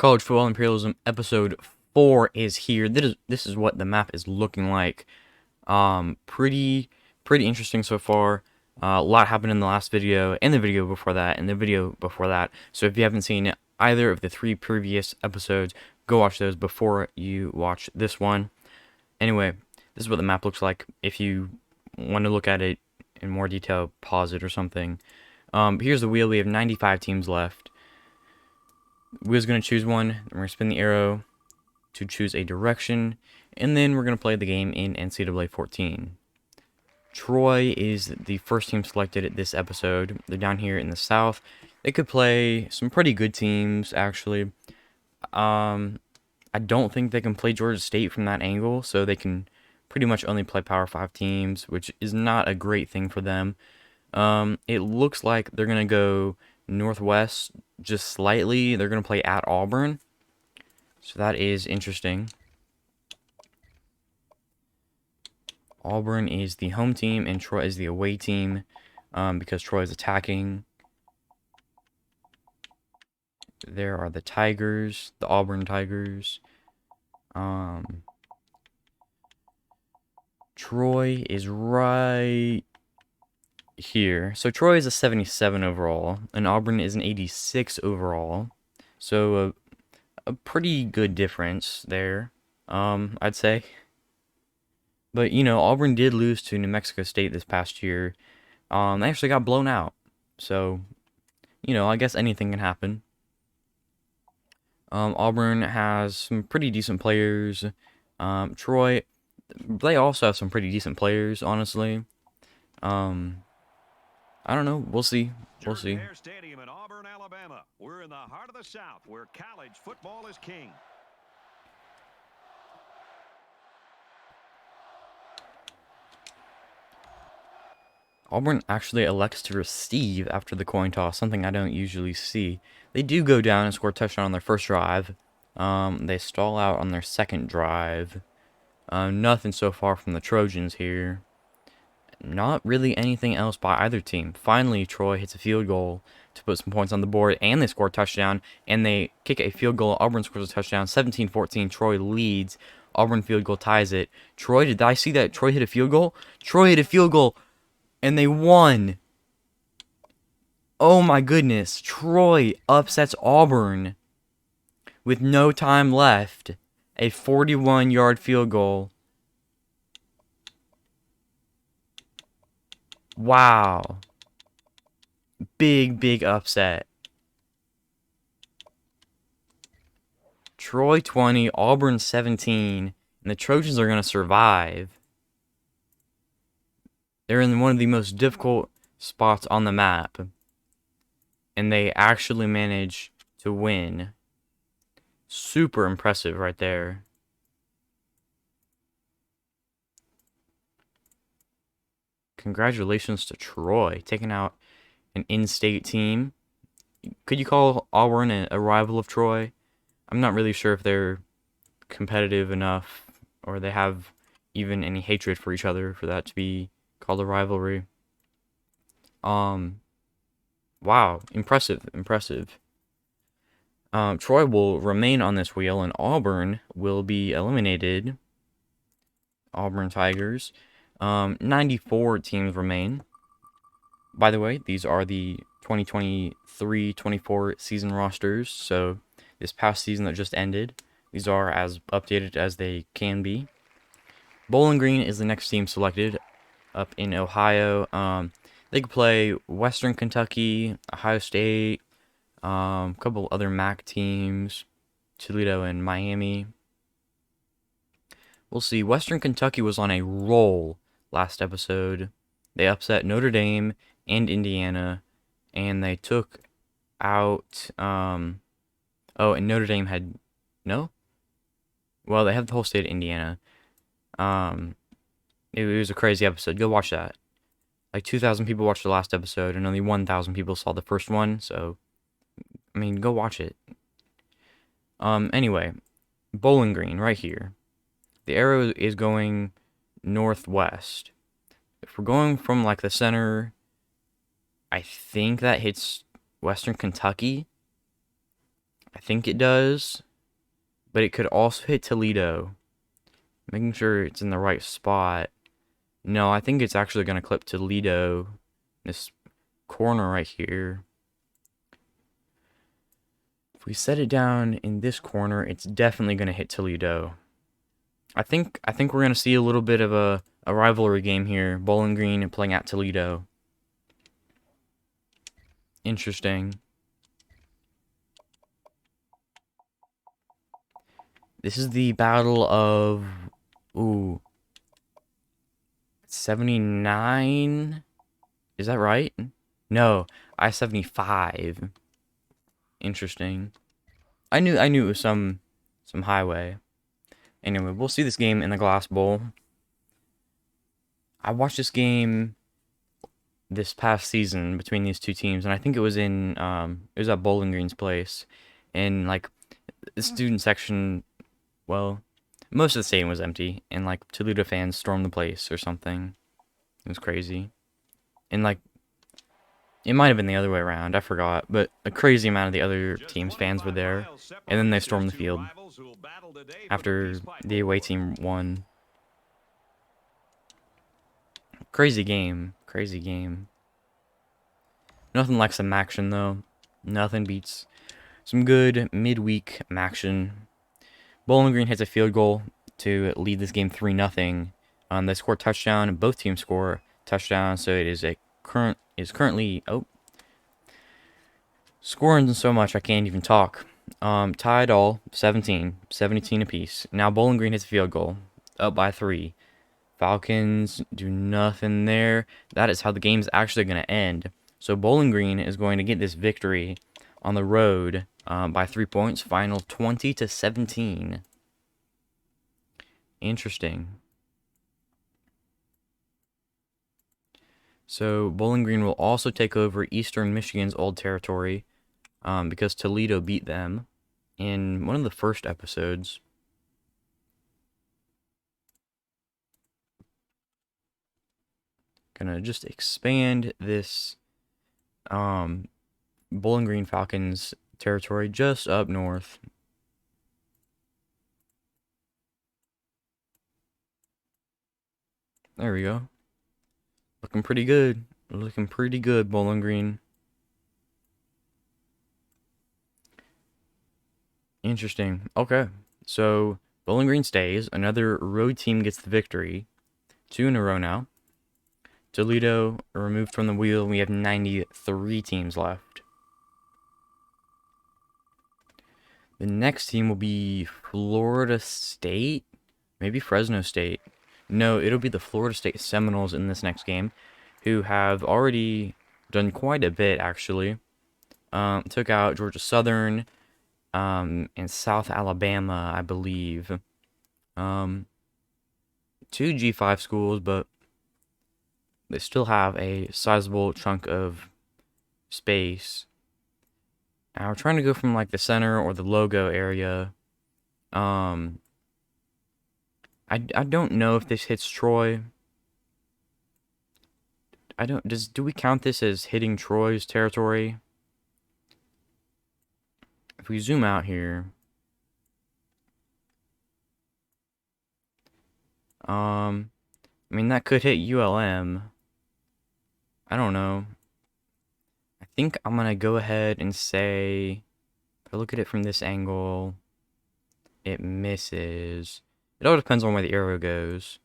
College Football Imperialism episode 4 is here. This is what the map is looking like. Pretty interesting so far. A lot happened in the last video, and the video before that, and the video before that. So if you haven't seen either of the 3 previous episodes, go watch those before you watch this one. Anyway, this is what the map looks like. If you want to look at it in more detail, pause it or something. Here's the wheel. We have 95 teams left. Wheel's going to choose one, and we're going to spin the arrow to choose a direction, and then we're going to play the game in NCAA 14. Troy is the first team selected at this episode. They're down here in the south. They could play some pretty good teams, actually. I don't think they can play Georgia State from that angle, so they can pretty much only play Power 5 teams, which is not a great thing for them. It looks like they're going to go northwest just slightly. They're going to play at Auburn, so that is interesting. Auburn is the home team and Troy is the away team, because Troy is attacking. There are the Tigers, the Auburn Tigers. Troy is right here. So Troy is a 77 overall, and Auburn is an 86 overall. So a pretty good difference there, I'd say. But, you know, Auburn did lose to New Mexico State this past year. They actually got blown out. So, you know, I guess anything can happen. Auburn has some pretty decent players. Troy, they also have some pretty decent players, honestly. I don't know. We'll see. We'll see. Stadium in Auburn, Alabama. We're in the heart of the South, where college football is king. Auburn actually elects to receive after the coin toss, something I don't usually see. They do go down and score a touchdown on their first drive. They stall out on their second drive. Nothing so far from the Trojans here. Not really anything else by either team. Finally, Troy hits a field goal to put some points on the board, and they score a touchdown, and they kick a field goal. Auburn scores a touchdown. 17-14. Troy leads. Auburn field goal ties it. Troy, did I see that Troy hit a field goal? Troy hit a field goal, and they won. Oh my goodness. Troy upsets Auburn with no time left. A 41-yard field goal. Wow. Big upset. Troy 20, Auburn 17, and the Trojans are going to survive. They're in one of the most difficult spots on the map, and they actually manage to win. Super impressive right there. Congratulations to Troy, taking out an in-state team. Could you call Auburn a rival of Troy? I'm not really sure if they're competitive enough, or they have even any hatred for each other for that to be called a rivalry. Wow, impressive. Troy will remain on this wheel, and Auburn will be eliminated. Auburn Tigers. 94 teams remain. By the way, these are the 2023-24 season rosters. So this past season that just ended, these are as updated as they can be. Bowling Green is the next team selected up in Ohio. They could play Western Kentucky, Ohio State, a couple other MAC teams, Toledo and Miami. We'll see. Western Kentucky was on a roll last episode. They upset Notre Dame and Indiana, and they took out and Notre Dame had no? Well, they have the whole state of Indiana. It was a crazy episode. Go watch that. Like 2,000 people watched the last episode, and only 1,000 people saw the first one, so I mean, go watch it. Anyway, Bowling Green right here. The arrow is going northwest. If we're going from like the center, I think that hits Western Kentucky. I think it does, but it could also hit Toledo. Making sure it's in the right spot. No, I think it's actually going to clip Toledo. This corner right here. If we set it down in this corner, it's definitely going to hit Toledo. I think we're going to see a little bit of a rivalry game here. Bowling Green playing at Toledo. Interesting. This is the battle of 79. Is that right? No, I-75. Interesting. I knew it was some highway. Anyway, we'll see this game in the Glass Bowl. I watched this game this past season between these two teams, and I think it was at Bowling Green's place, and like the student section, well, most of the stadium was empty, and like Toledo fans stormed the place or something. It was crazy, and like it might have been the other way around. I forgot, but a crazy amount of the other team's fans were there, and then they stormed the field after the away team won. Crazy game. Crazy game. Nothing like some action, though. Nothing beats some good midweek action. Bowling Green hits a field goal to lead this game 3-0. They score a touchdown. Both teams score touchdowns, so it is currently scoring so much I can't even talk. Tied all 17 apiece. Now Bowling Green hits a field goal, up by 3. Falcons do nothing there. That is how the game's actually going to end. So Bowling Green is going to get this victory on the road by 3 points. Final 20-17. Interesting. So Bowling Green will also take over Eastern Michigan's old territory because Toledo beat them in one of the first episodes. Gonna just expand this Bowling Green Falcons territory just up north. There we go. Looking pretty good. Looking pretty good, Bowling Green. Interesting. Okay. So Bowling Green stays. Another road team gets the victory. 2 in a row now. Toledo removed from the wheel. We have 93 teams left. The next team will be Florida State. Maybe Fresno State. No, it'll be the Florida State Seminoles in this next game, who have already done quite a bit, actually. Took out Georgia Southern and South Alabama, I believe. 2 G5 schools, but they still have a sizable chunk of space. Now we're trying to go from like the center or the logo area. I don't know if this hits Troy. Do we count this as hitting Troy's territory? If we zoom out here, I mean that could hit ULM. I don't know. I think I'm gonna go ahead and say, if I look at it from this angle, it misses. It all depends on where the arrow goes.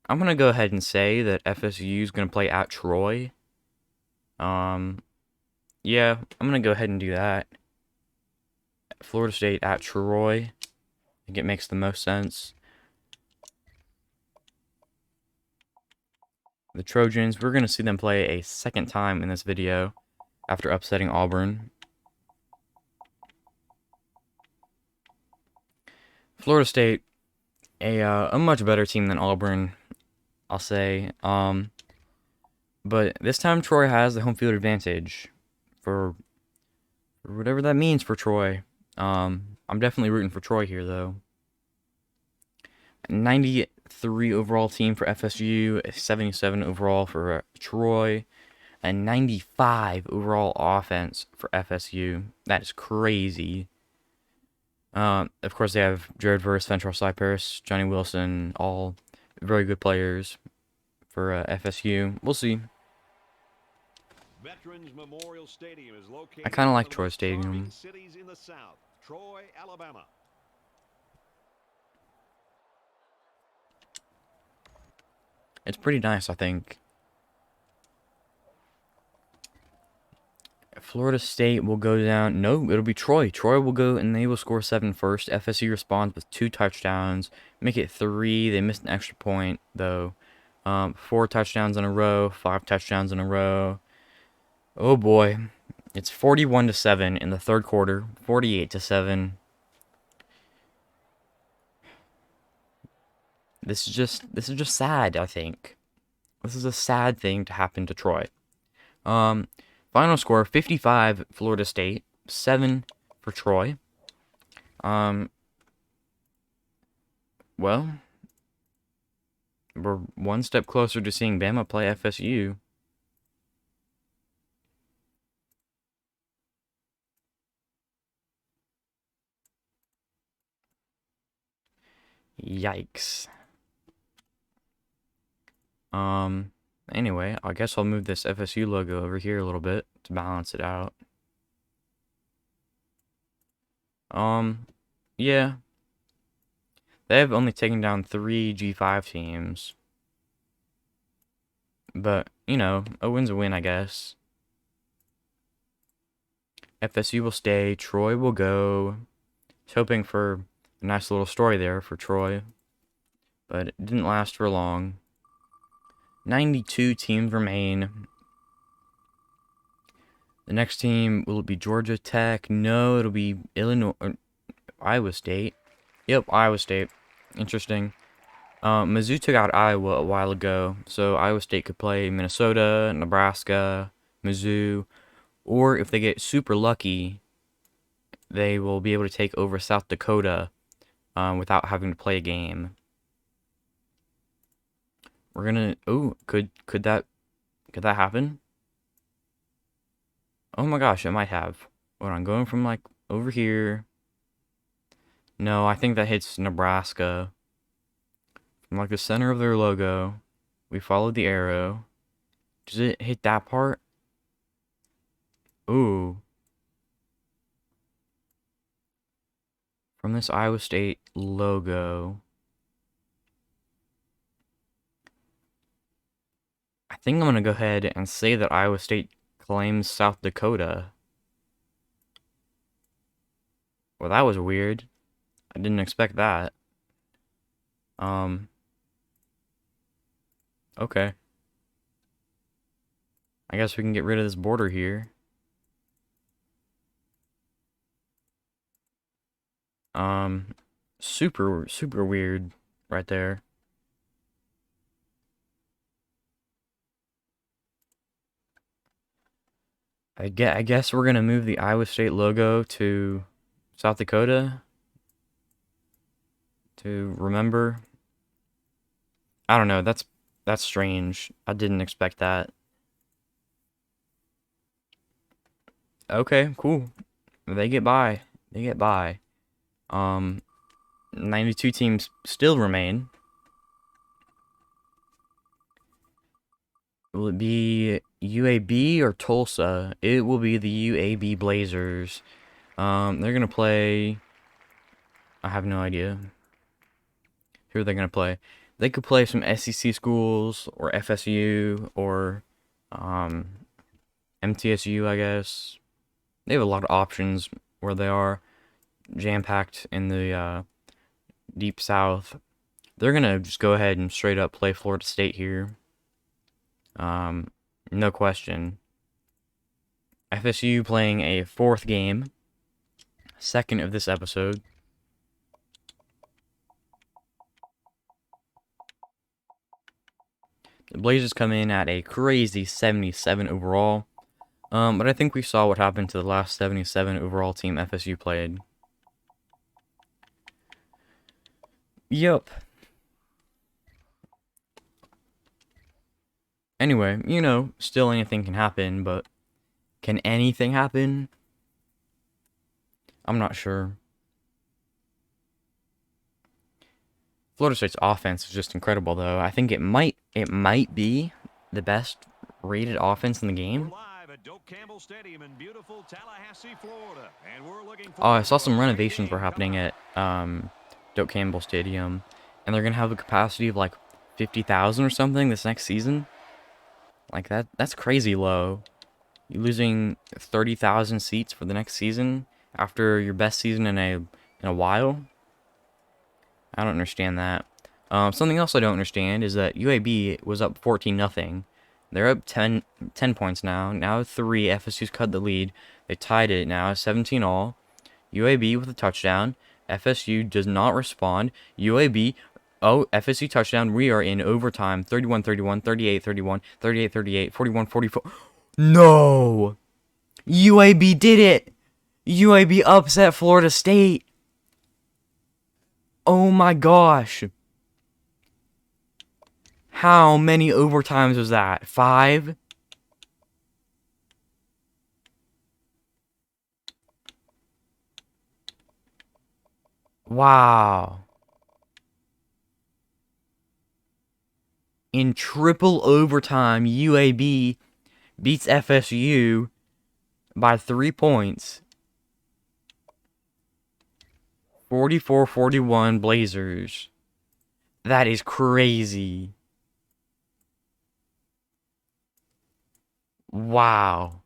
I'm gonna go ahead and say that FSU is gonna play at Troy. Yeah, I'm gonna go ahead and do that. Florida State at Troy. I think it makes the most sense. The Trojans, we're gonna see them play a second time in this video after upsetting Auburn. Florida State, a much better team than Auburn, I'll say. But this time Troy has the home field advantage for whatever that means for Troy. I'm definitely rooting for Troy here, though. 93 overall team for FSU, 77 overall for Troy. a 95 overall offense for FSU. That is crazy. Of course, they have Jared Verse, Fentrell Cypress, Johnny Wilson, all very good players for FSU. We'll see. Veterans Memorial Stadium is located I kind of like in one Troy of the most charming Stadium. cities in the South, Troy, Alabama. It's pretty nice, I think. Florida State will go down. No, it'll be Troy. Troy will go and they will score 7 first. FSU responds with 2 touchdowns. Make it 3. They missed an extra point, though. 4 touchdowns in a row. 5 touchdowns in a row. Oh, boy. It's 41-7 in the third quarter. 48-7. This is just sad, I think. This is a sad thing to happen to Troy. Final score 55 Florida State, 7 for Troy. Well, we're one step closer to seeing Bama play FSU. Yikes. Anyway, I guess I'll move this FSU logo over here a little bit to balance it out. Yeah. They have only taken down 3 G5 teams. But, you know, a win's a win, I guess. FSU will stay. Troy will go. I was hoping for a nice little story there for Troy. But it didn't last for long. 92 teams remain. The next team, will it be Georgia Tech? No, it'll be Illinois, or Iowa State. Yep, Iowa State. Interesting. Mizzou took out Iowa a while ago, so Iowa State could play Minnesota, Nebraska, Mizzou, or if they get super lucky, they will be able to take over South Dakota without having to play a game. We're gonna. Oh, could that happen? Oh my gosh, it might have. Hold on, going from like over here. No, I think that hits Nebraska. From like the center of their logo, we followed the arrow. Does it hit that part? Ooh. From this Iowa State logo. I think I'm going to go ahead and say that Iowa State claims South Dakota. Well, that was weird. I didn't expect that. Okay. I guess we can get rid of this border here. Super weird right there. I guess we're gonna move the Iowa State logo to South Dakota to remember. I don't know. That's strange. I didn't expect that. Okay, cool. They get by. They get by. 92 teams still remain. Will it be UAB or Tulsa? It will be the UAB Blazers. They're gonna play. I have no idea. Who are they gonna play? They could play some SEC schools or FSU or MTSU, I guess. They have a lot of options where they are jam-packed in the deep south. They're gonna just go ahead and straight up play Florida State here. No question. FSU playing a 4th game, 2nd of this episode. The Blazers come in at a crazy 77 overall. But I think we saw what happened to the last 77 overall team FSU played. Yup. Anyway, you know, still anything can happen, but can anything happen? I'm not sure. Florida State's offense is just incredible, though. I think it might be the best rated offense in the game. Oh, I saw some renovations were happening at Doak Campbell Stadium, and they're gonna have a capacity of like 50,000 or something this next season. Like that's crazy low. You're losing 30,000 seats for the next season after your best season in a while. I don't understand that. Something else I don't understand is that UAB was up 14-0. They're up 10 points now. Now 3. FSU's cut the lead. They tied it now, 17-all. UAB with a touchdown. FSU does not respond. UAB, oh, FSU touchdown. We are in overtime. 31-31, 38-31, 38-38, 41-44. No! UAB did it! UAB upset Florida State. Oh my gosh. How many overtimes was that? 5? Wow. In triple overtime, UAB beats FSU by 3 points. 44-41 Blazers. That is crazy. Wow.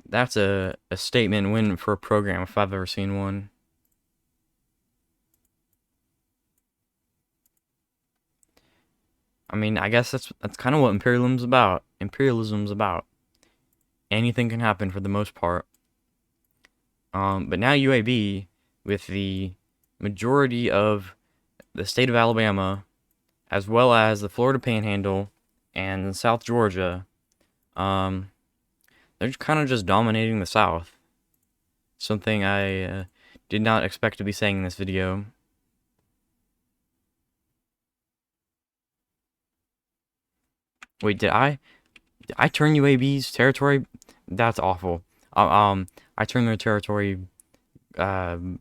That's a statement win for a program if I've ever seen one. I mean, I guess that's kind of what imperialism's about. Imperialism's about. Anything can happen for the most part. But now UAB, with the majority of the state of Alabama, as well as the Florida Panhandle and South Georgia, they're kind of just dominating the South. Something I did not expect to be saying in this video. Wait, did I turn UAB's territory? That's awful. I turned their territory, Florida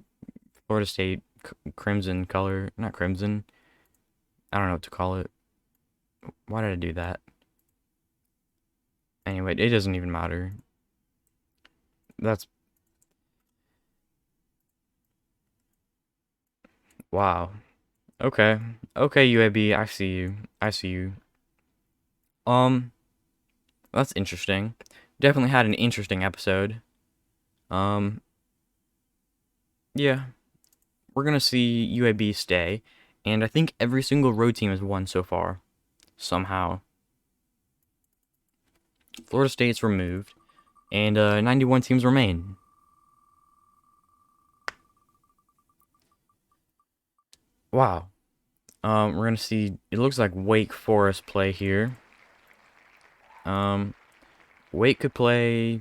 State crimson color, not crimson. I don't know what to call it. Why did I do that? Anyway, it doesn't even matter. That's wow. Okay, okay, UAB, I see you. I see you. That's interesting. Definitely had an interesting episode. Yeah, we're gonna see UAB stay, and I think every single road team has won so far, somehow. Florida State's removed, and 91 teams remain. Wow. We're gonna see. It looks like Wake Forest play here. Wake could play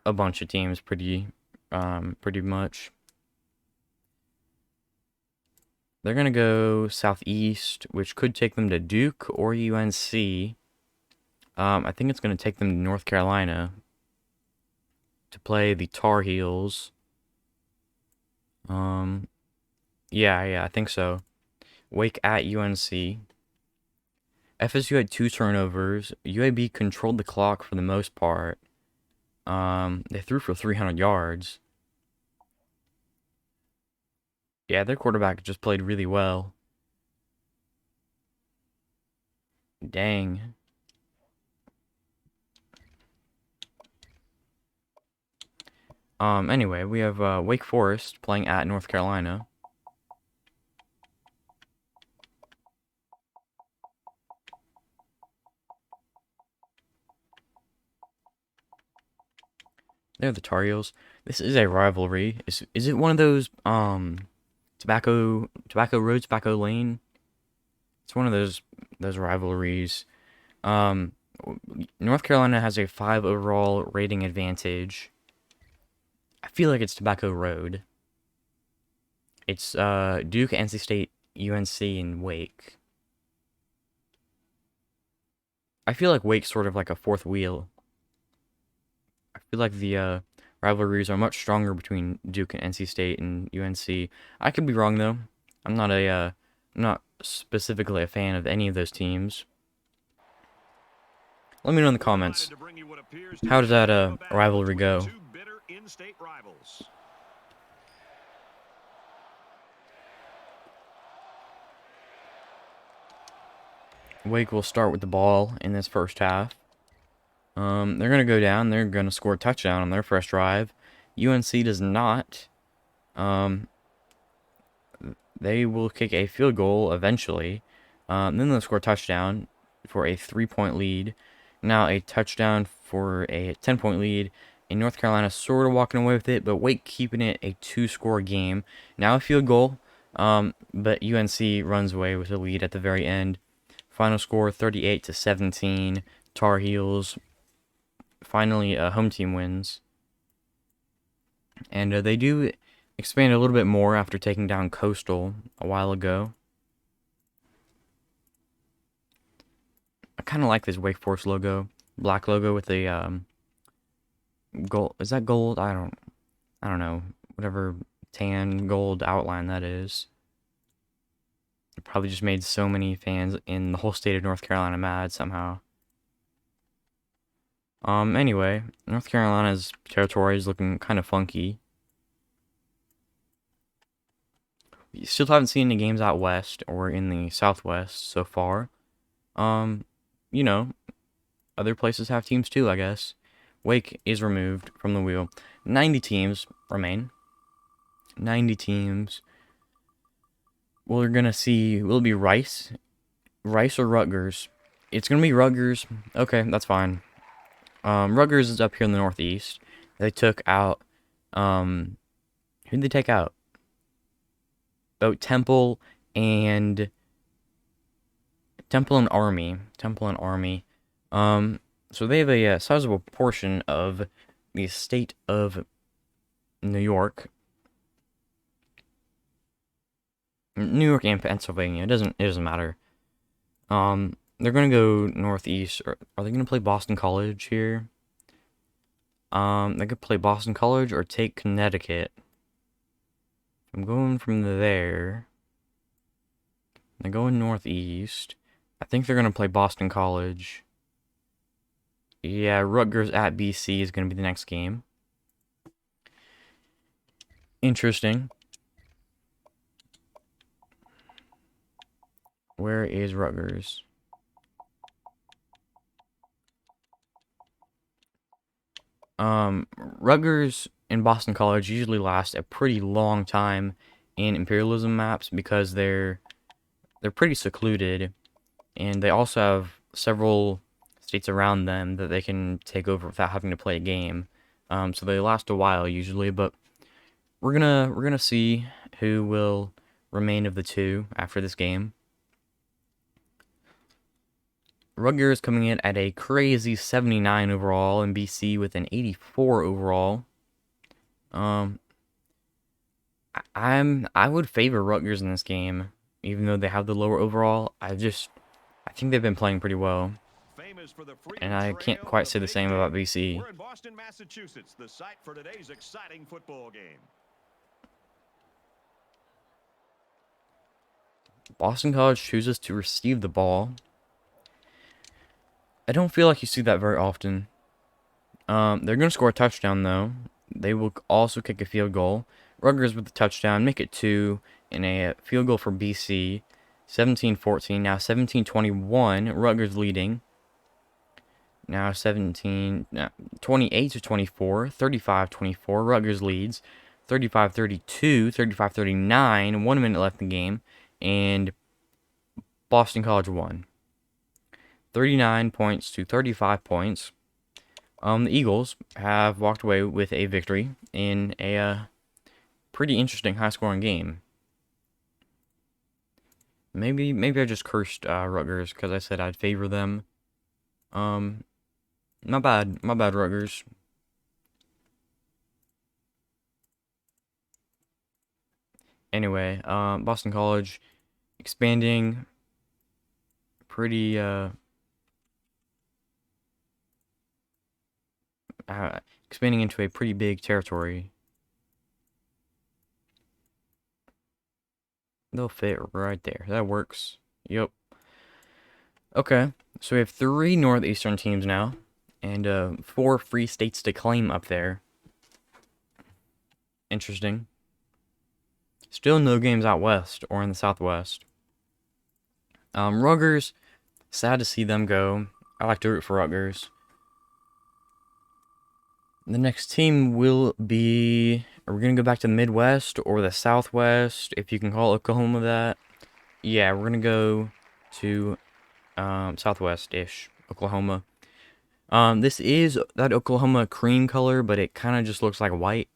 a bunch of teams pretty much. They're gonna go southeast, which could take them to Duke or UNC. I think it's gonna take them to North Carolina to play the Tar Heels. Yeah, I think so. Wake at UNC. FSU had 2 turnovers. UAB controlled the clock for the most part. They threw for 300 yards. Yeah, their quarterback just played really well. Dang. Anyway, we have Wake Forest playing at North Carolina. They're the Tar Heels. This is a rivalry. Is it one of those Tobacco Road, Tobacco Lane? It's one of those rivalries. North Carolina has a 5 overall rating advantage. I feel like it's Tobacco Road. It's Duke, NC State, UNC, and Wake. I feel like Wake's sort of like a fourth wheel. I feel like the rivalries are much stronger between Duke and NC State and UNC. I could be wrong though. I'm not specifically a fan of any of those teams. Let me know in the comments. How does that rivalry go? Wake will start with the ball in this first half. They're going to go down. They're going to score a touchdown on their first drive. UNC does not. They will kick a field goal eventually. Then they'll score a touchdown for a 3-point lead. Now a touchdown for a 10-point lead. And North Carolina sort of walking away with it, but Wake keeping it a 2-score game. Now a field goal, but UNC runs away with the lead at the very end. Final score 38-17. Tar Heels. Finally, home team wins. And they do expand a little bit more after taking down Coastal a while ago. I kind of like this Wake Forest logo. Black logo with the gold. Is that gold? I don't know. Whatever tan gold outline that is. It probably just made so many fans in the whole state of North Carolina mad somehow. Anyway, North Carolina's territory is looking kind of funky. We still haven't seen any games out west or in the southwest so far. You know, other places have teams too, I guess. Wake is removed from the wheel. 90 teams remain. 90 teams. Well, we're gonna see. Will it be Rice or Rutgers? It's gonna be Rutgers. Okay, that's fine. Rutgers is up here in the northeast. They took out, who'd they take out? Oh, Temple and Army. So they have a sizable portion of the state of New York. New York and Pennsylvania. It doesn't matter. They're gonna go northeast. Or are they gonna play Boston College here? They could play Boston College or take Connecticut. I'm going from there. They're going northeast. I think they're gonna play Boston College. Yeah, Rutgers at BC is gonna be the next game. Interesting. Where is Rutgers? Rutgers and Boston College usually last a pretty long time in Imperialism maps because they're pretty secluded, and they also have several states around them that they can take over without having to play a game. So they last a while usually, but we're gonna see who will remain of the two after this game. Rutgers coming in at a crazy 79 overall, and BC with an 84 overall. I would favor Rutgers in this game, even though they have the lower overall. I think they've been playing pretty well, and I can't quite say the same about BC. We're in Boston, Massachusetts, the site for today's exciting football game. Boston College chooses to receive the ball. I don't feel like you see that very often. They're going to score a touchdown, though. They will also kick a field goal. Rutgers with the touchdown, make it 2, and a field goal for BC. 17-14, now 17-21, Rutgers leading. Now 28-24, 35-24, Rutgers leads. 35-32, 35-39, 1 minute left in the game, and Boston College won. 39 points to 35 points. The Eagles have walked away with a victory in a pretty interesting high-scoring game. Maybe I just cursed Rutgers because I said I'd favor them. My bad, Rutgers. Anyway, Boston College expanding pretty expanding into a pretty big territory. They'll fit right there. That works. Yep. Okay, so we have 3 Northeastern teams now, and 4 free states to claim up there. Interesting. Still no games out west or in the Southwest. Rutgers, sad to see them go. I like to root for Rutgers. The next team will be... Are we going to go back to the Midwest or the Southwest, if you can call Oklahoma that? Yeah, we're going to go to Southwest-ish, Oklahoma. This is that Oklahoma cream color, but it kind of just looks like white.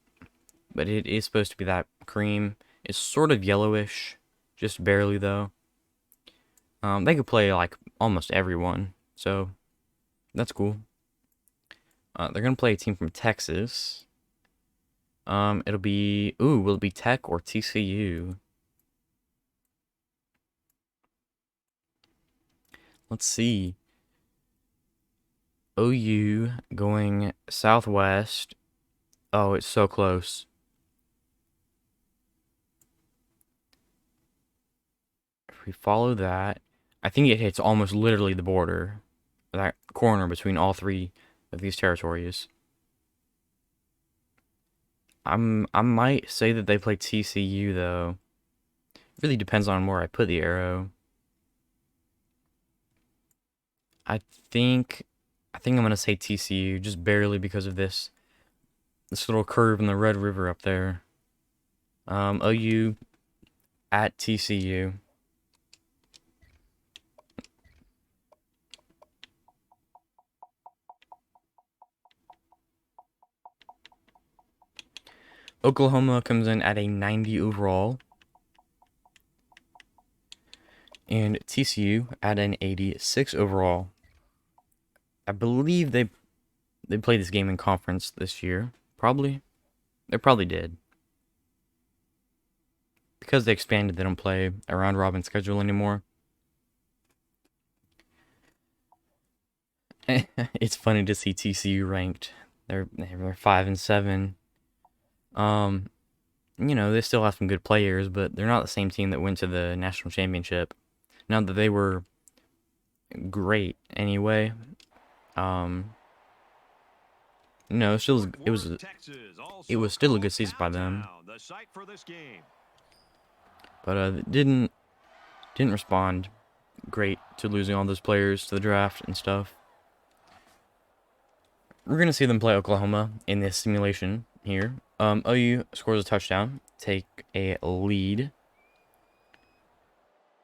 But it is supposed to be that cream. It's sort of yellowish, just barely though. They could play like almost everyone, so that's cool. They're gonna play a team from Texas. It'll be will it be Tech or TCU? Let's see. OU going southwest. Oh, it's so close. If we follow that, I think it hits almost literally the border, that corner between all 3 of these territories. I might say that they play TCU though. It really depends on where I put the arrow. I think I'm gonna say TCU just barely because of this little curve in the Red River up there. OU at TCU. Oklahoma comes in at a 90 overall. And TCU at an 86 overall. I believe they played this game in conference this year. Probably. They probably did. Because they expanded, they don't play a round robin schedule anymore. It's funny to see TCU ranked. They're 5 and 7. You know, they still have some good players, but they're not the same team that went to the national championship. Not that they were great anyway. No, it was still a good season by them. But it didn't respond great to losing all those players to the draft and stuff. We're gonna see them play Oklahoma in this simulation here. OU scores a touchdown, take a lead.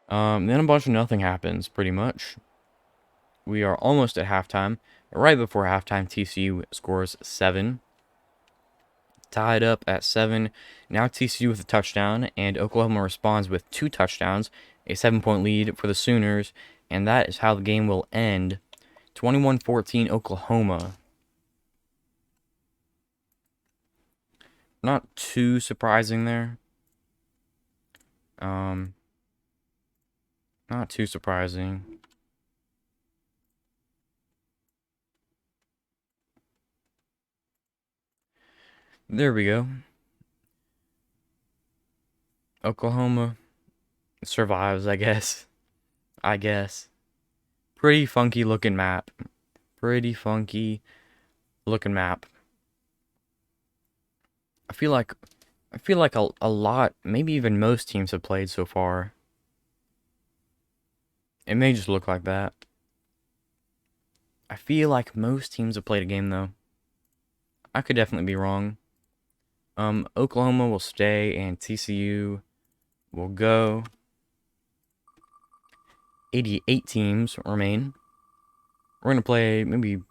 Then a bunch of nothing happens, pretty much. We are almost at halftime. Right before halftime, TCU scores 7. Tied up at 7. Now TCU with a touchdown, and Oklahoma responds with 2 touchdowns, a 7-point lead for the Sooners, and that is how the game will end. 21-14 Oklahoma. Not too surprising there. Not too surprising. There we go. Oklahoma survives, I guess. Pretty funky looking map. I feel like a lot, maybe even most teams have played so far. It may just look like that. I feel like most teams have played a game though. I could definitely be wrong. Oklahoma will stay and TCU will go. 88 teams remain. We're gonna play maybe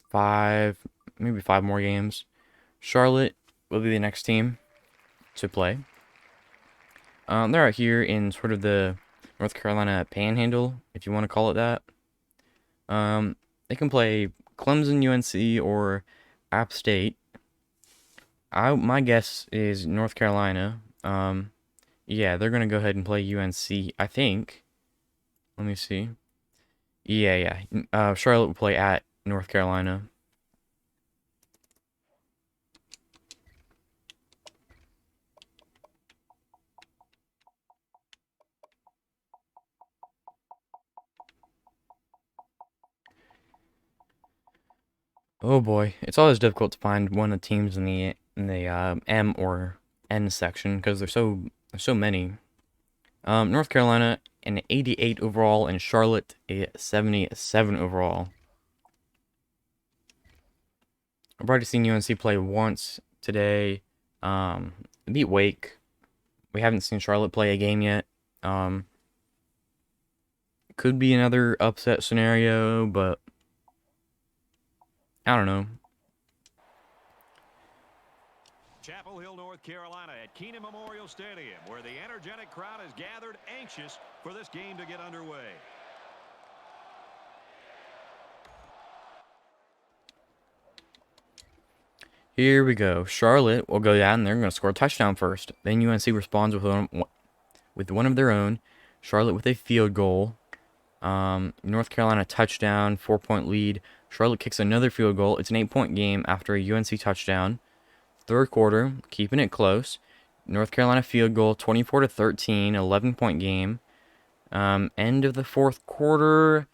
5 more games. Charlotte will be the next team to play. They're out here in sort of the North Carolina Panhandle, if you want to call it that. They can play Clemson, UNC, or App State. My guess is North Carolina. Yeah, they're gonna go ahead and play UNC, I think. Let me see. Yeah. Charlotte will play at North Carolina. Oh boy, it's always difficult to find one of the teams in the M or N section because there's so many. North Carolina an 88 overall and Charlotte a 77 overall. I've already seen UNC play once today. Beat Wake. We haven't seen Charlotte play a game yet. Could be another upset scenario, but I don't know. Chapel Hill, North Carolina at Keenan Memorial Stadium, where the energetic crowd is gathered, anxious for this game to get underway. Here we go. Charlotte will go down and they're going to score a touchdown first. Then UNC responds with one of their own. Charlotte with a field goal. North Carolina touchdown, 4-point lead. Charlotte kicks another field goal. It's an 8-point game after a UNC touchdown. Third quarter, keeping it close. North Carolina field goal, 24-13, 11-point game. End of the fourth quarter,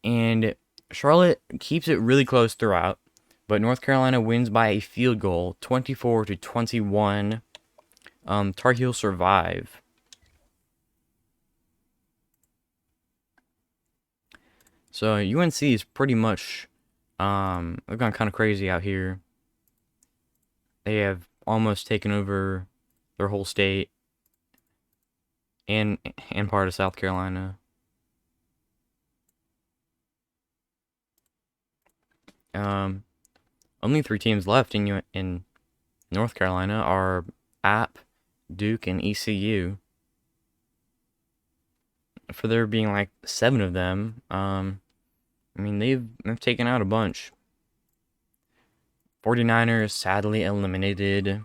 and Charlotte keeps it really close throughout, but North Carolina wins by a field goal, 24-21. Tar Heels survive. So UNC is pretty much, they've gone kind of crazy out here. They have almost taken over their whole state and part of South Carolina. Only 3 teams left in North Carolina are App, Duke, and ECU. For there being like 7 of them, I mean they've taken out a bunch. 49ers sadly eliminated.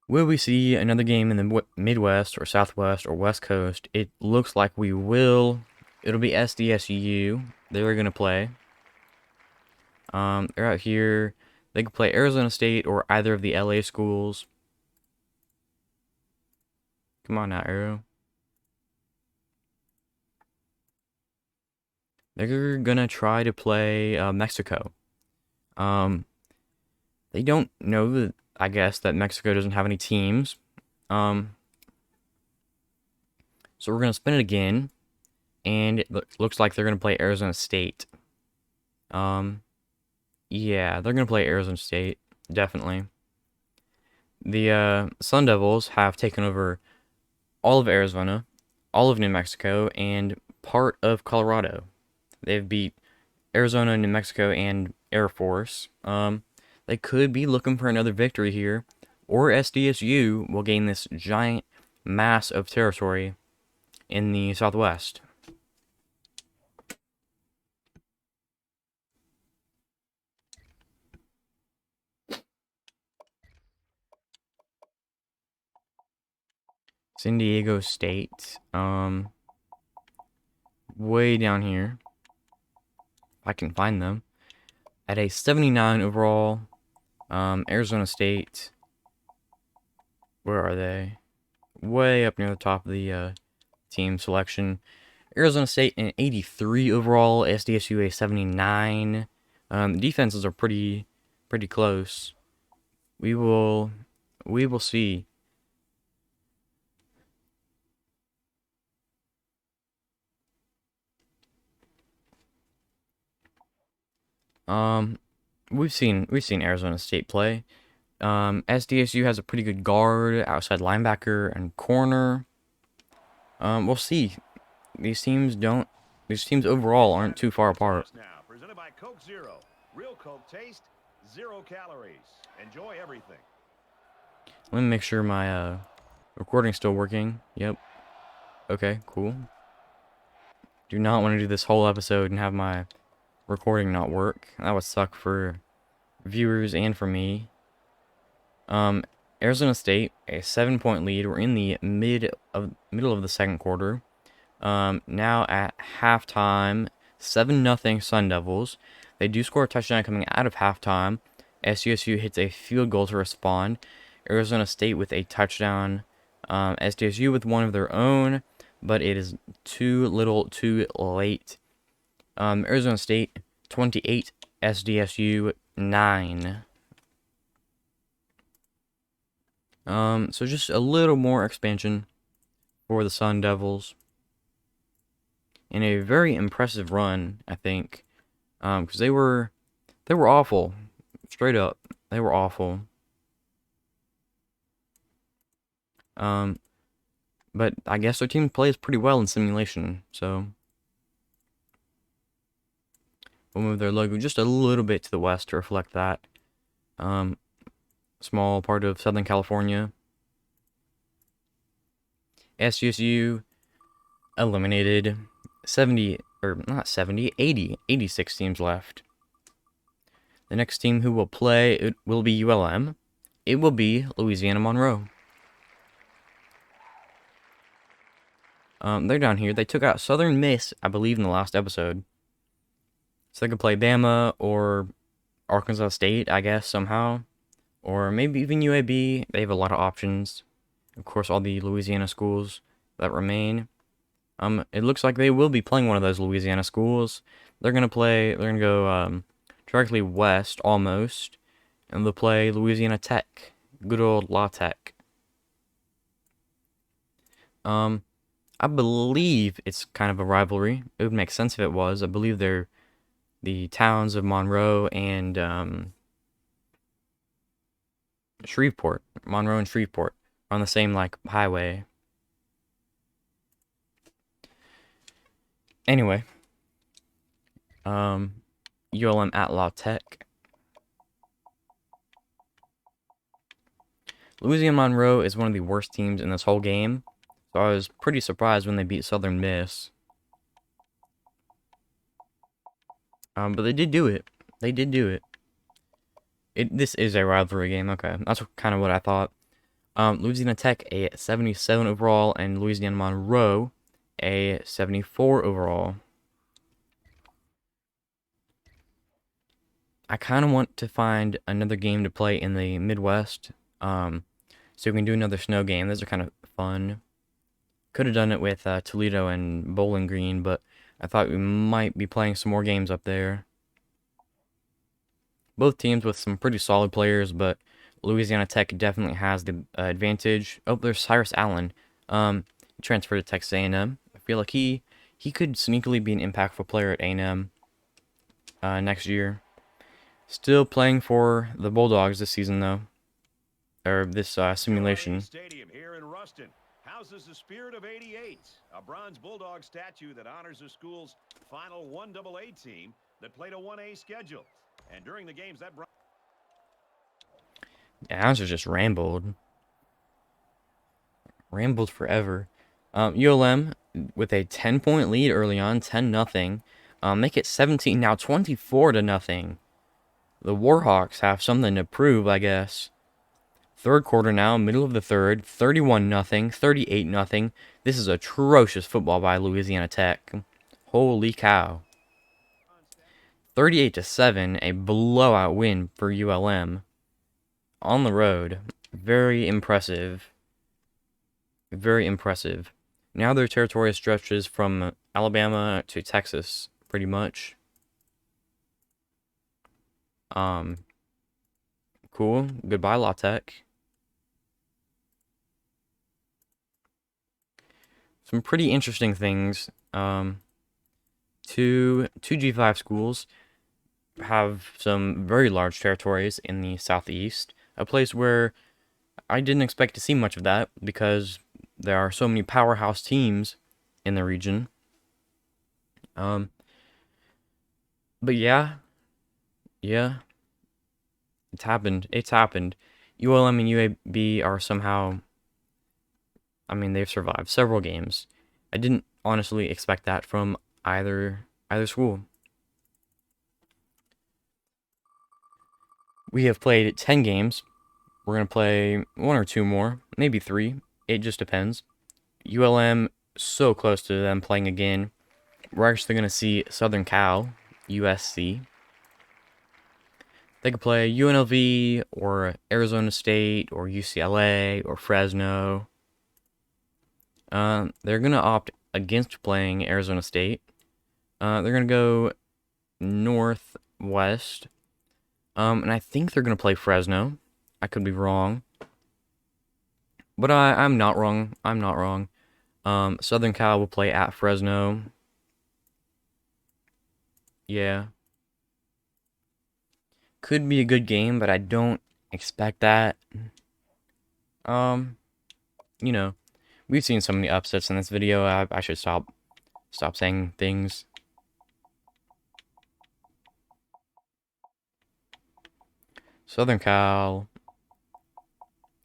Will we see another game in the Midwest or Southwest or West Coast? It looks like we will. It'll be SDSU. They're going to play. They're out here. They could play Arizona State or either of the LA schools. Come on now, Arrow. They're going to try to play Mexico. They don't know that, I guess, that Mexico doesn't have any teams. So we're going to spin it again. And it looks like they're going to play Arizona State. Yeah, they're going to play Arizona State. Definitely. The Sun Devils have taken over all of Arizona, all of New Mexico, and part of Colorado. They've beat Arizona, New Mexico, and Air Force. They could be looking for another victory here, or SDSU will gain this giant mass of territory in the Southwest. San Diego State, way down here, if I can find them, at a 79 overall. Arizona State, where are they? Way up near the top of the team selection. Arizona State an 83 overall, SDSU a 79. The defenses are pretty close. We will see. We've seen Arizona State play. SDSU has a pretty good guard, outside linebacker, and corner. We'll see. These teams overall aren't too far apart. Now, presented by Coke Zero. Real Coke taste, 0 calories. Enjoy everything. Let me make sure my recording's still working. Yep. Okay, cool. Do not want to do this whole episode and have my recording not work. That would suck for viewers and for me. Arizona State, a 7-point lead. We're in the middle of the second quarter. Now at halftime, 7-0 Sun Devils. They do score a touchdown coming out of halftime. SDSU hits a field goal to respond. Arizona State with a touchdown. SDSU with one of their own, but it is too little, too late. Arizona State 28, SDSU 9. So just a little more expansion for the Sun Devils. In a very impressive run, I think, because they were awful, straight up, they were awful. But I guess their team plays pretty well in simulation, so we'll move their logo just a little bit to the west to reflect that. Small part of Southern California. SDSU eliminated 86 teams left. The next team who will play, it will be ULM. It will be Louisiana Monroe. They're down here. They took out Southern Miss, I believe, in the last episode. So they could play Bama or Arkansas State, I guess, somehow. Or maybe even UAB. They have a lot of options. Of course, all the Louisiana schools that remain. It looks like they will be playing one of those Louisiana schools. They're gonna go directly west, almost. And they'll play Louisiana Tech. Good old La Tech. I believe it's kind of a rivalry. It would make sense if it was. I believe they're the towns of Monroe and Shreveport. Monroe and Shreveport are on the same highway. Anyway, ULM at La Tech. Louisiana Monroe is one of the worst teams in this whole game. So I was pretty surprised when they beat Southern Miss. But they did do it. They did do it. This is a rivalry game. Okay, that's kind of what I thought. Louisiana Tech, a 77 overall, and Louisiana Monroe, a 74 overall. I kind of want to find another game to play in the Midwest. So we can do another snow game. Those are kind of fun. Could have done it with Toledo and Bowling Green, but I thought we might be playing some more games up there. Both teams with some pretty solid players, but Louisiana Tech definitely has the advantage. Oh, there's Cyrus Allen. He transferred to Texas A&M. I feel like he could sneakily be an impactful player at A&M next year. Still playing for the Bulldogs this season, though. Or this simulation. Stadium here in Ruston houses the Spirit of '88, a bronze Bulldog statue that honors the school's final 1AA team that played a 1A schedule. And during the games, that Announcers just rambled. Rambled forever. ULM with a 10-point lead early on, 10-0. Make it 17 now, 24-0. The Warhawks have something to prove, I guess. Third quarter now, middle of the third, 31-0, 38-0. This is atrocious football by Louisiana Tech. Holy cow. 38-7, a blowout win for ULM. On the road. Very impressive. Very impressive. Now their territory stretches from Alabama to Texas, pretty much. Cool. Goodbye, La Tech. Some pretty interesting things. Two G5 schools have some very large territories in the southeast. A place where I didn't expect to see much of that because there are so many powerhouse teams in the region. But yeah, it's happened. It's happened. ULM and UAB are somehow, I mean, they've survived several games. I didn't honestly expect that from either school. We have played 10 games. We're going to play one or two more, maybe three. It just depends. ULM, so close to them playing again. We're actually going to see Southern Cal, USC. They could play UNLV or Arizona State or UCLA or Fresno. They're going to opt against playing Arizona State. They're going to go northwest. And I think they're going to play Fresno. I could be wrong. But I'm not wrong. I'm not wrong. Southern Cal will play at Fresno. Yeah. Could be a good game, but I don't expect that. You know, we've seen so many upsets in this video. I should stop saying things. Southern Cal.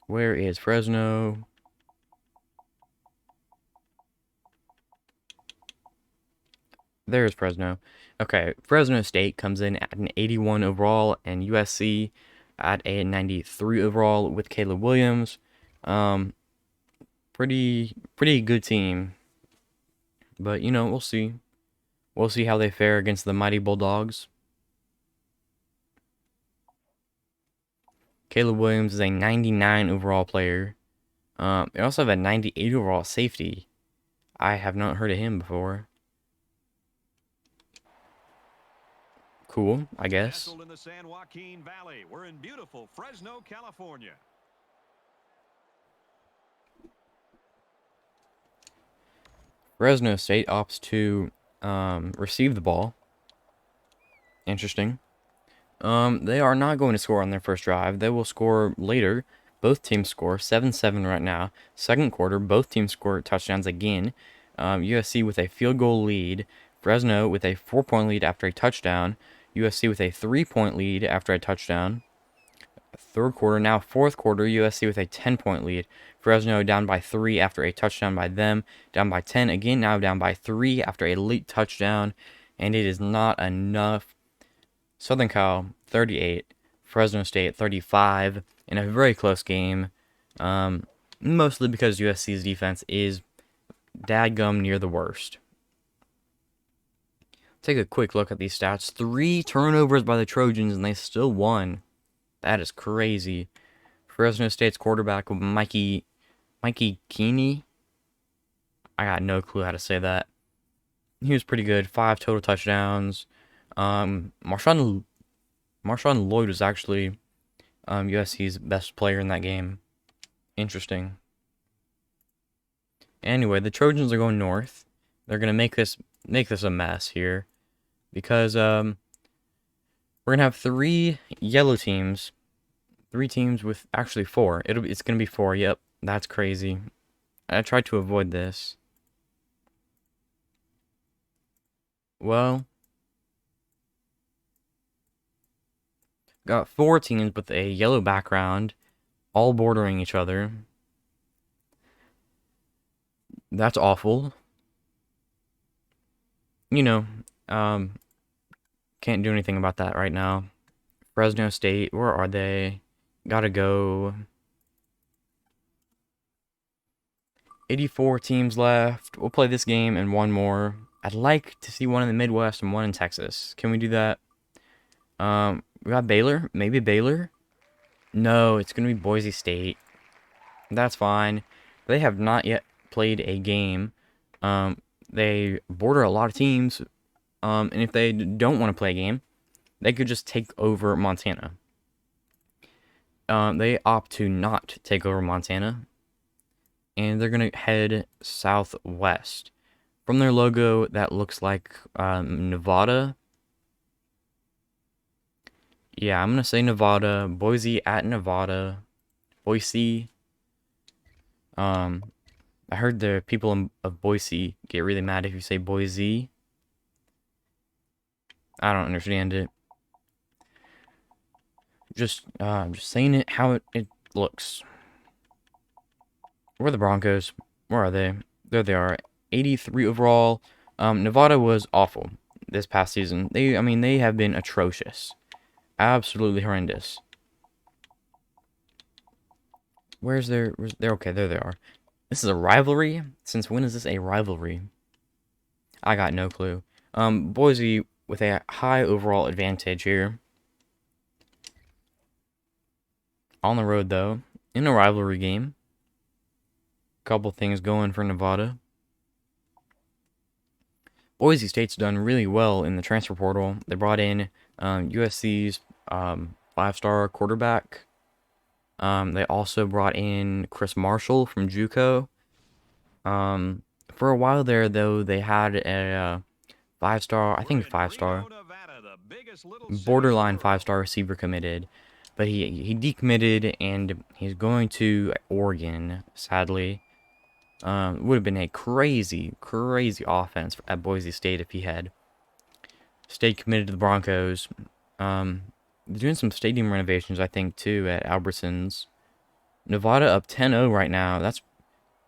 Where is Fresno? There's Fresno. Okay, Fresno State comes in at an 81 overall, and USC at a 93 overall with Caleb Williams. Pretty good team. But, you know, we'll see. We'll see how they fare against the mighty Bulldogs. Caleb Williams is a 99 overall player. They also have a 98 overall safety. I have not heard of him before. Cool, I guess. Nestled in the San Joaquin Valley. We're in beautiful Fresno, California. Fresno State opts to receive the ball. Interesting. They are not going to score on their first drive. They will score later. Both teams score 7-7 right now. Second quarter, both teams score touchdowns again. USC with a field goal lead. Fresno with a 4-point lead after a touchdown. USC with a 3-point lead after a touchdown. Third quarter, now fourth quarter, USC with a 10-point lead. Fresno down by 3 after a touchdown by them. Down by 10 again, now down by 3 after a late touchdown. And it is not enough. Southern Cal, 38. Fresno State, 35. In a very close game. Mostly because USC's defense is dadgum near the worst. Take a quick look at these stats. 3 turnovers by the Trojans, and they still won. That is crazy. Fresno State's quarterback, Mikey Keeney. I got no clue how to say that. He was pretty good. 5 total touchdowns. Marshawn Lloyd was actually USC's best player in that game. Interesting. Anyway, the Trojans are going north. They're gonna make this a mess here, because we're gonna have 3 yellow teams, 3 teams with actually 4. It's gonna be 4. Yep, that's crazy. I tried to avoid this. Well, got 4 teams with a yellow background, all bordering each other. That's awful. You know, can't do anything about that right now. Fresno State, where are they? Gotta go. 84 teams left. We'll play this game and one more. I'd like to see one in the Midwest and one in Texas. Can we do that? We got Baylor. Maybe Baylor? No, it's going to be Boise State. That's fine. They have not yet played a game. They border a lot of teams. And if they don't want to play a game, they could just take over Montana. They opt to not take over Montana. And they're going to head southwest. From their logo, that looks like Nevada. Yeah, I'm going to say Nevada. Boise at Nevada. Boise. I heard the people of Boise get really mad if you say Boise. I don't understand it. I'm just saying it how it looks. Where are the Broncos? Where are they? There they are. 83 overall. Nevada was awful this past season. They have been atrocious. Absolutely horrendous. where's there? Okay, there they are. This is a rivalry? Since when is this a rivalry? I got no clue. Boise with a high overall advantage here. On the road, though, in a rivalry game. Couple things going for Nevada. Boise State's done really well in the transfer portal. They brought in USC's 5-star quarterback. They also brought in Chris Marshall from JUCO. For a while there, though, they had a 5-star, I think 5-star, borderline 5-star receiver committed, but he decommitted and he's going to Oregon, sadly. Would have been a crazy offense at Boise State if he had stayed committed to the Broncos. They're doing some stadium renovations, I think, too, at Albertsons. Nevada up 10-0 right now. That's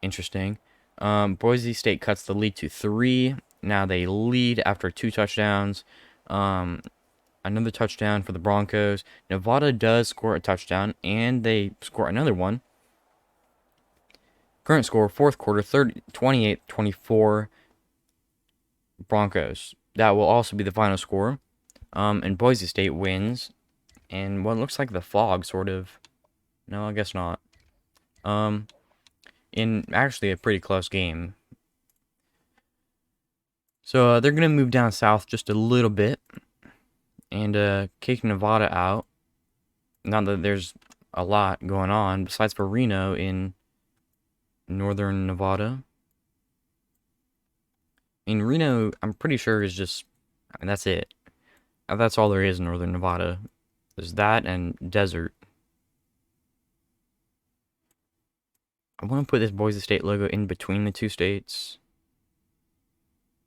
interesting. Boise State cuts the lead to 3. Now they lead after 2 touchdowns. Another touchdown for the Broncos. Nevada does score a touchdown, and they score another one. Current score, fourth quarter, 28-24 Broncos. That will also be the final score. And Boise State wins. And what looks like the fog, sort of. No, I guess not. In actually a pretty close game. So they're going to move down south just a little bit. And kick Nevada out. Not that there's a lot going on, besides for Reno in northern Nevada. In Reno, I'm pretty sure is just, I mean, that's it. That's all there is in northern Nevada. There's that and desert. I want to put this Boise State logo in between the two states.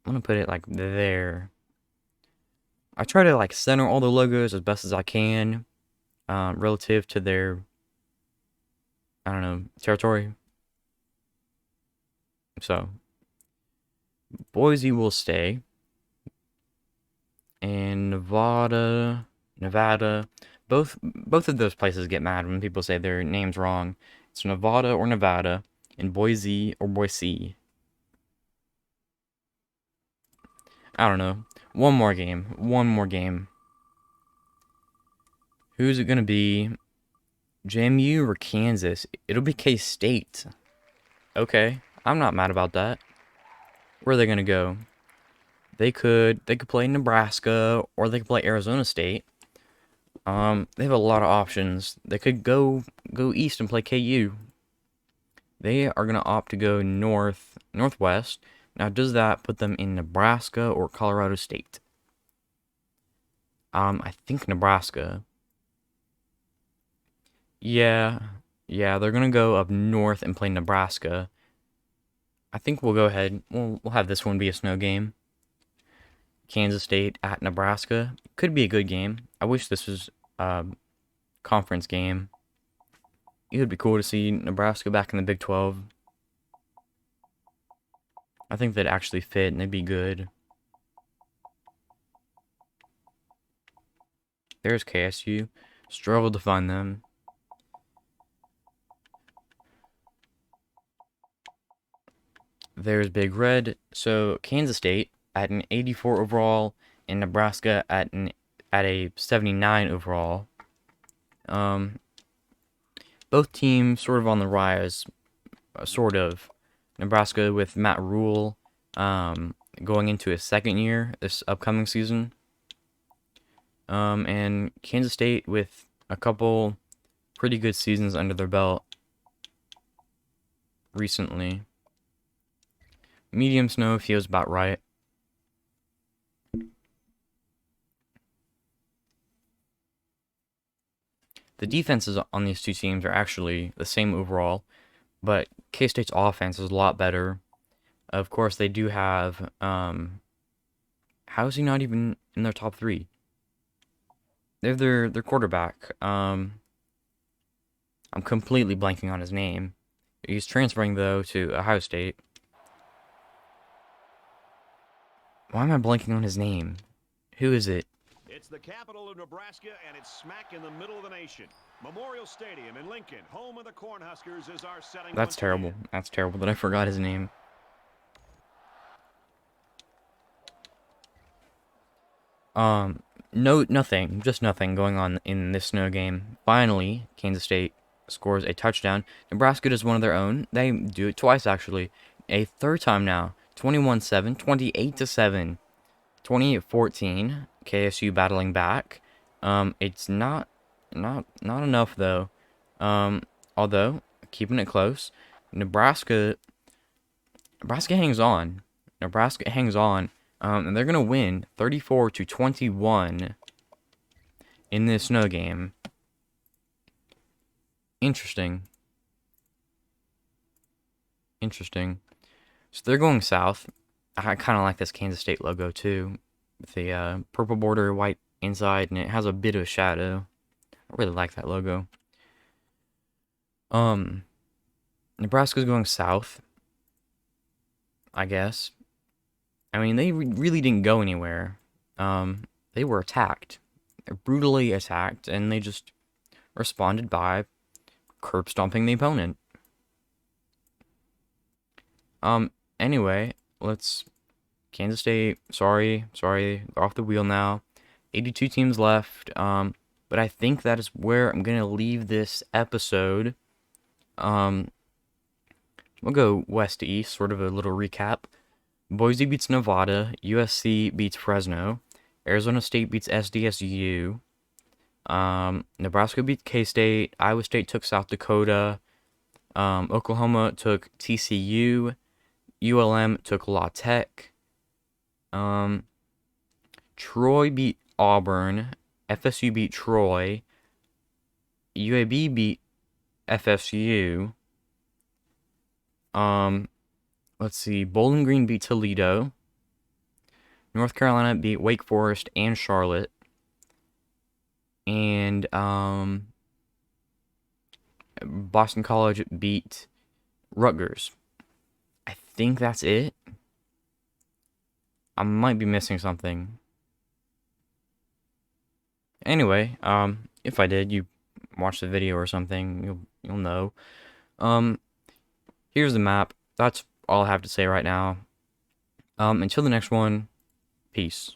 I want to put it like there. I try to like center all the logos as best as I can, relative to their, I don't know, territory. So, Boise will stay. And Nevada, both of those places get mad when people say their name's wrong. It's Nevada or Nevada, and Boise or Boise. I don't know. One more game. Who's it gonna be? JMU or Kansas? It'll be K-State. Okay, I'm not mad about that. Where are they gonna go? They could play Nebraska or they could play Arizona State. They have a lot of options. They could go east and play KU. They are gonna opt to go northwest. Now, does that put them in Nebraska or Colorado State? I think Nebraska. Yeah, they're gonna go up north and play Nebraska. I think we'll go ahead. We'll have this one be a snow game. Kansas State at Nebraska. Could be a good game. I wish this was a conference game. It would be cool to see Nebraska back in the Big 12. I think they'd actually fit and they'd be good. There's KSU. Struggled to find them. There's Big Red. So Kansas State at an 84 overall and Nebraska at a 79 overall. Both teams sort of on the rise, sort of. Nebraska with Matt Rule going into his second year this upcoming season. And Kansas State with a couple pretty good seasons under their belt recently. Medium snow feels about right. The defenses on these two teams are actually the same overall, but K-State's offense is a lot better. Of course, they do have, how is he not even in their top 3? They have their quarterback. I'm completely blanking on his name. He's transferring, though, to Ohio State. Why am I blanking on his name? Who is it? It's the capital of Nebraska, and it's smack in the middle of the nation. Memorial Stadium in Lincoln, home of the Cornhuskers, is our setting. That's terrible. That's terrible that I forgot his name. Nothing. Just nothing going on in this snow game. Finally, Kansas State scores a touchdown. Nebraska does one of their own. They do it twice, actually. A third time now. 21-7, 28-7, 28-14. KSU battling back. It's not enough, though. Although, keeping it close. Nebraska hangs on. Nebraska hangs on. And they're going to win 34-21 in this snow game. Interesting. So they're going south. I kind of like this Kansas State logo too. With the purple border, white inside, and it has a bit of shadow. I really like that logo. Nebraska's going south, I guess. I mean, they really didn't go anywhere. They were attacked. Brutally attacked, and they just responded by curb stomping the opponent. Anyway, Kansas State, sorry, they're off the wheel now. 82 teams left, but I think that is where I'm gonna leave this episode. We'll go west to east, sort of a little recap. Boise beats Nevada, USC beats Fresno, Arizona State beats SDSU, Nebraska beat K-State, Iowa State took South Dakota, Oklahoma took TCU, ULM took La Tech, Troy beat Auburn, FSU beat Troy, UAB beat FSU, let's see, Bowling Green beat Toledo, North Carolina beat Wake Forest and Charlotte, and Boston College beat Rutgers. I think that's it. I might be missing something. Anyway, if I did, you watch the video or something, you'll know. Here's the map. That's all I have to say right now. Until the next one, peace.